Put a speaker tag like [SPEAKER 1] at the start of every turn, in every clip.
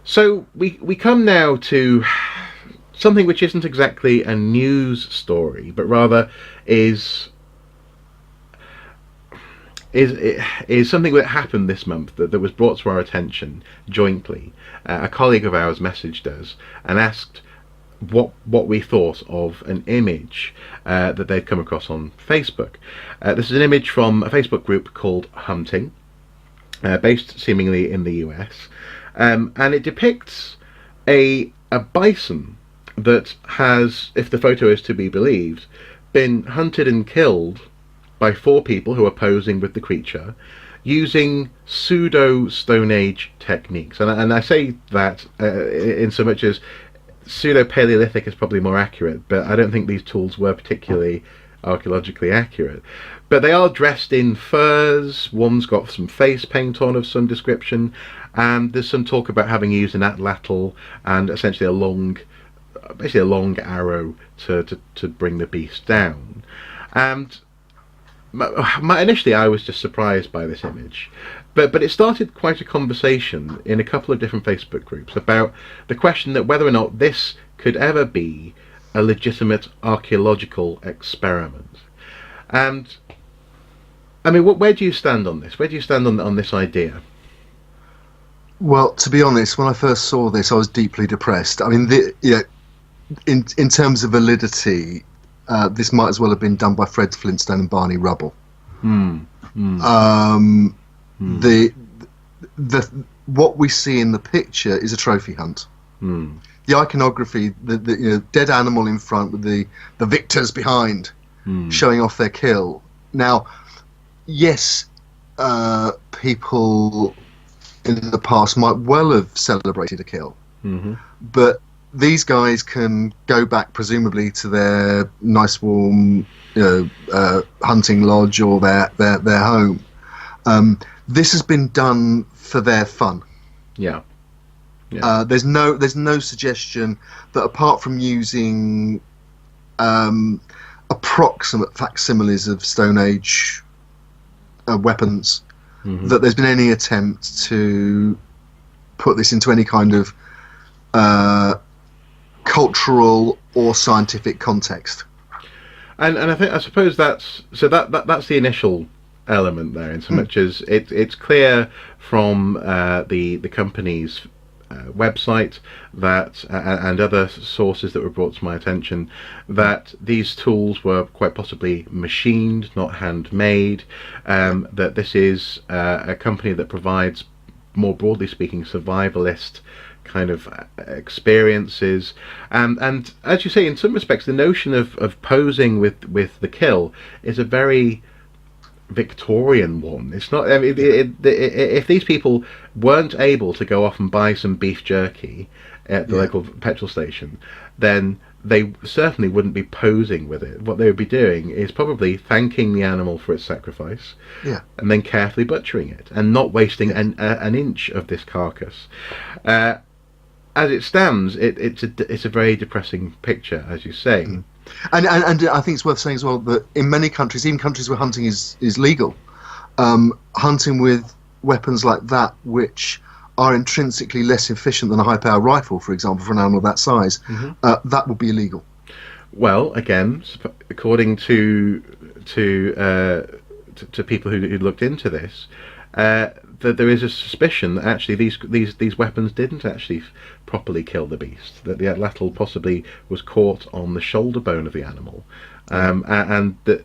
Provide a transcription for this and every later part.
[SPEAKER 1] So we come now to something which isn't exactly a news story, but rather is is something that happened this month that was brought to our attention jointly. A colleague of ours messaged us and asked what we thought of an image that they'd come across on Facebook. This is an image from a Facebook group called Hunting, based seemingly in the US, and it depicts a bison that has, if the photo is to be believed, been hunted and killed by four people who are posing with the creature using pseudo Stone Age techniques. And I say that in so much as pseudo Paleolithic is probably more accurate, but I don't think these tools were particularly archaeologically accurate. But they are dressed in furs. One's got some face paint on of some description, and there's some talk about having used an atlatl and essentially basically a long arrow to bring the beast down. And initially I was just surprised by this image, but it started quite a conversation in a couple of different Facebook groups about the question that whether or not this could ever be a legitimate archaeological experiment. And I mean, where do you stand on this? Where do you stand on this idea?
[SPEAKER 2] Well, to be honest, when I first saw this, I was deeply depressed. I mean, in terms of validity, this might as well have been done by Fred Flintstone and Barney Rubble. What we see in the picture is a trophy hunt. The iconography, the dead animal in front with the victors behind, showing off their kill. Now, yes, people in the past might well have celebrated a kill, but these guys can go back presumably to their nice warm hunting lodge or their home. This has been done for their fun.
[SPEAKER 1] Yeah.
[SPEAKER 2] There's no suggestion that, apart from using approximate facsimiles of Stone Age weapons, that there's been any attempt to put this into any kind of cultural or scientific context.
[SPEAKER 1] And I suppose that's the initial element there, in so much as it's clear from the company's website that and other sources that were brought to my attention that these tools were quite possibly machined, not handmade, that this is a company that provides, more broadly speaking, survivalist kind of experiences, and as you say, in some respects the notion of posing with the kill is a very Victorian one. It's not, I mean, if these people weren't able to go off and buy some beef jerky at the local petrol station, then they certainly wouldn't be posing with it. What they would be doing is probably thanking the animal for its sacrifice, and then carefully butchering it and not wasting an inch of this carcass. As it stands, it's a very depressing picture, as you say.
[SPEAKER 2] And I think it's worth saying as well that in many countries, even countries where hunting is legal, hunting with weapons like that, which are intrinsically less efficient than a high-power rifle, for example, for an animal that size, that would be illegal.
[SPEAKER 1] Well, again, according to people who looked into this, that there is a suspicion that actually these weapons didn't actually properly kill the beast, that the atlatl possibly was caught on the shoulder bone of the animal, and that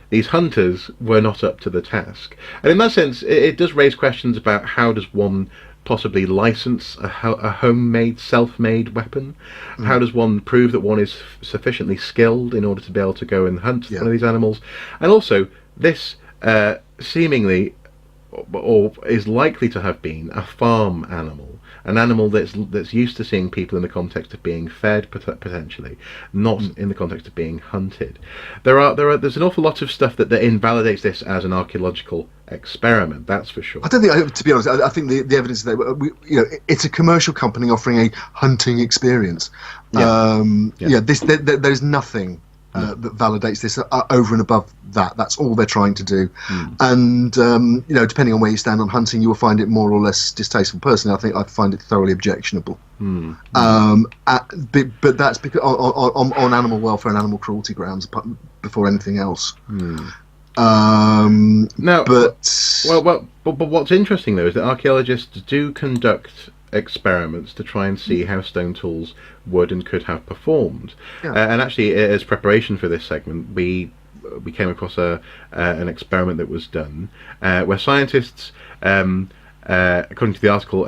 [SPEAKER 1] these hunters were not up to the task. And in that sense, it does raise questions about how does one possibly license a homemade, self-made weapon? How does one prove that one is sufficiently skilled in order to be able to go and hunt one of these animals? And also, this seemingly, or is likely to have been, a farm animal, an animal that's used to seeing people in the context of being fed, potentially, not in the context of being hunted. There's an awful lot of stuff that invalidates this as an archaeological experiment. That's for sure.
[SPEAKER 2] I don't think, to be honest, I think the evidence is that it's a commercial company offering a hunting experience. There's nothing that validates this over and above that. That's all they're trying to do. And depending on where you stand on hunting, you will find it more or less distasteful. Personally, I think I find it thoroughly objectionable. But that's because on animal welfare and animal cruelty grounds before anything else.
[SPEAKER 1] But what's interesting though is that archaeologists do conduct experiments to try and see how stone tools would and could have performed. And actually, as preparation for this segment, we came across an experiment that was done where scientists, according to the article,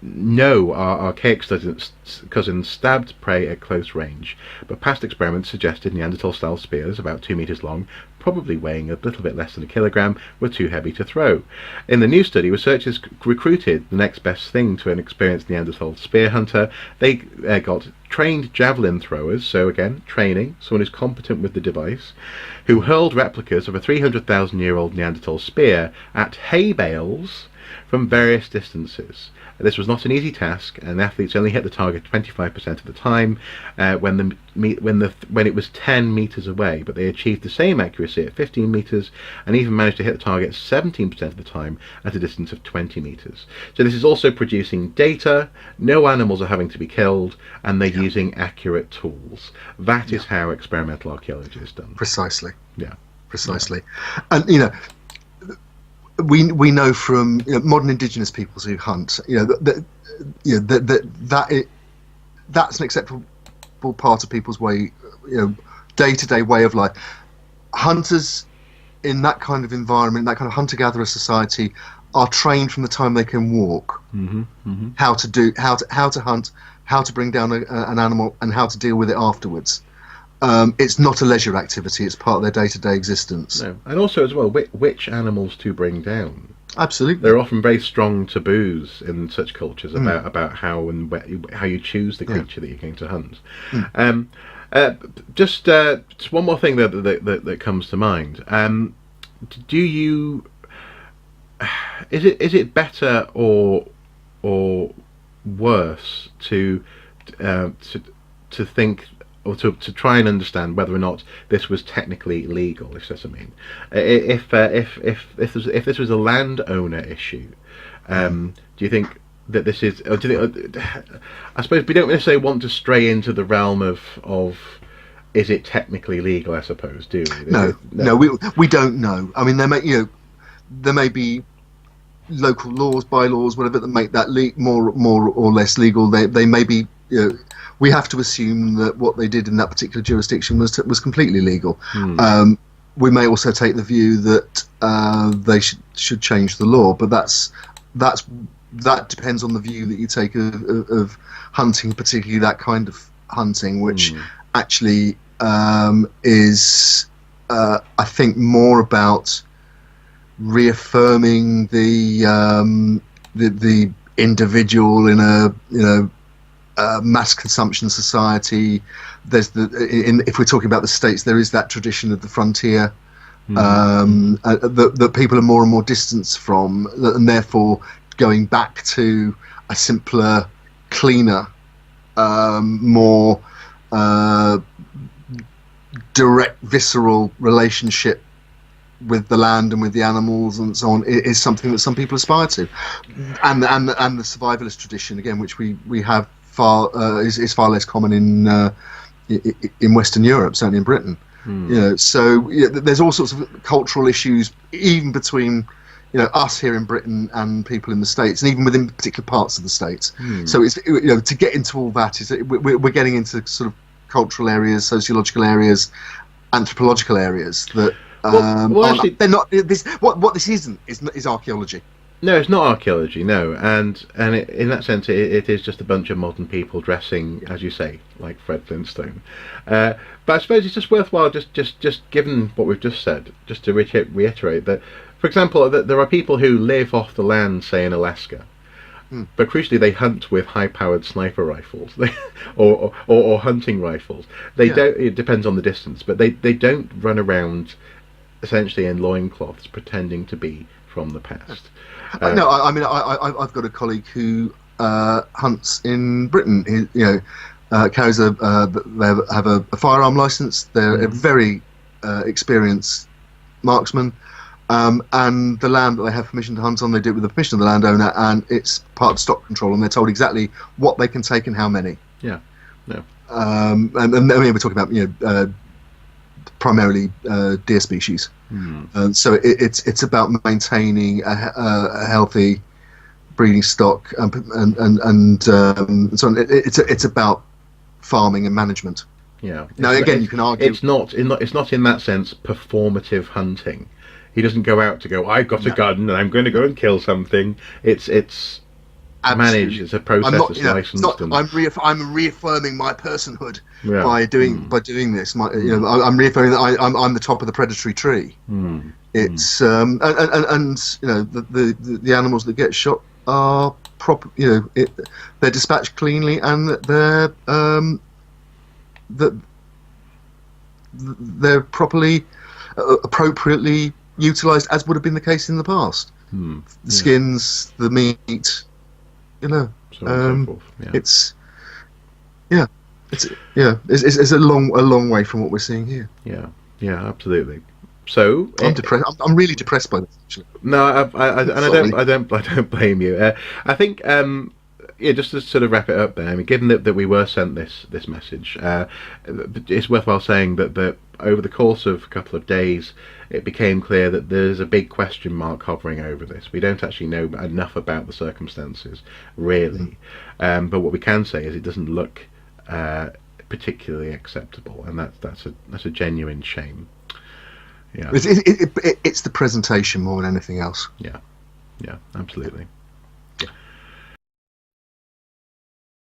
[SPEAKER 1] know our archaic cousins stabbed prey at close range, but past experiments suggested Neanderthal-style spears, about 2 meters long, probably weighing a little bit less than a kilogram, were too heavy to throw. In the new study, researchers recruited the next best thing to an experienced Neanderthal spear hunter. They got trained javelin throwers, so again, training, someone who's competent with the device, who hurled replicas of a 300,000-year-old Neanderthal spear at hay bales from various distances. This was not an easy task, and athletes only hit the target 25% of the time when it was 10 meters away, but they achieved the same accuracy at 15 meters and even managed to hit the target 17% of the time at a distance of 20 meters. So this is also producing data, no animals are having to be killed, and they're using accurate tools. That is how experimental archaeology is done.
[SPEAKER 2] Precisely.
[SPEAKER 1] Yeah.
[SPEAKER 2] Precisely. And, we know from modern indigenous peoples who hunt, that's an acceptable part of people's way, day-to-day way of life. Hunters in that kind of environment, that kind of hunter-gatherer society, are trained from the time they can walk. How to hunt, how to bring down an animal, and how to deal with it afterwards. It's not a leisure activity, it's part of their day-to-day existence.
[SPEAKER 1] No. And also as well, which animals to bring down.
[SPEAKER 2] Absolutely.
[SPEAKER 1] There are often very strong taboos in such cultures about how and how you choose the creature that you're going to hunt. Just one more thing that comes to mind. Do you... Is it better or worse to think, or to try and understand whether or not this was technically legal, if that's what I mean? If this was a landowner issue, do you think that this is? Or do you think, I suppose we don't necessarily want to stray into the realm of is it technically legal? I suppose, do we?
[SPEAKER 2] No, we don't know. I mean, there may be local laws, bylaws, whatever, that make that more or less legal. They may be. We have to assume that what they did in that particular jurisdiction was completely legal. We may also take the view that they should change the law, but that depends on the view that you take of hunting, particularly that kind of hunting, which actually is, I think, more about reaffirming the individual in a mass consumption society. There's if we're talking about the States, there is that tradition of the frontier that people are more and more distanced from, and therefore going back to a simpler, cleaner, more direct, visceral relationship with the land and with the animals and so on is something that some people aspire to, and the survivalist tradition, again, which we have is far less common in Western Europe, certainly in Britain. So there's all sorts of cultural issues, even between us here in Britain and people in the States, and even within particular parts of the States. So it's to get into all that is we're getting into sort of cultural areas, sociological areas, anthropological areas that actually, they're not. What this isn't is archaeology.
[SPEAKER 1] No, it's not archaeology. No, and in that sense, it is just a bunch of modern people dressing, as you say, like Fred Flintstone. But I suppose it's just worthwhile, just given what we've just said, just to reiterate that, for example, that there are people who live off the land, say in Alaska, but crucially they hunt with high-powered sniper rifles, or hunting rifles. They don't. It depends on the distance, but they don't run around essentially in loincloths pretending to be from the past.
[SPEAKER 2] No, I mean, I've got a colleague who hunts in Britain. carries they have a firearm license. They're a very experienced marksman. And the land that they have permission to hunt on, they do it with the permission of the landowner, and it's part of stock control, and they're told exactly what they can take and how many.
[SPEAKER 1] Yeah, yeah.
[SPEAKER 2] And I mean, we're talking about primarily deer species. So it's about maintaining a healthy breeding stock and so on. It's about farming and management.
[SPEAKER 1] Yeah.
[SPEAKER 2] Now again, you can argue
[SPEAKER 1] it's not in that sense performative hunting. He doesn't go out to go, I've got a gun and I'm going to go and kill something. It's managed. It's a process that's licensed.
[SPEAKER 2] I'm reaffirming my personhood by doing this. I'm reaffirming that I'm the top of the predatory tree. It's the animals that get shot are proper. They're dispatched cleanly, and they're properly, appropriately utilised, as would have been the case in the past. The skins, the meat, so on and so forth. It's a long way from what we're seeing here.
[SPEAKER 1] Yeah, absolutely. So
[SPEAKER 2] I'm depressed. I'm really depressed by this. Actually.
[SPEAKER 1] No, I don't blame you. I think just to sort of wrap it up there. I mean, given that we were sent this message, it's worthwhile saying that over the course of a couple of days, it became clear that there's a big question mark hovering over this. We don't actually know enough about the circumstances, really. But what we can say is it doesn't look particularly acceptable, and that's a genuine shame. Yeah,
[SPEAKER 2] it's the presentation more than anything else.
[SPEAKER 1] Yeah, absolutely.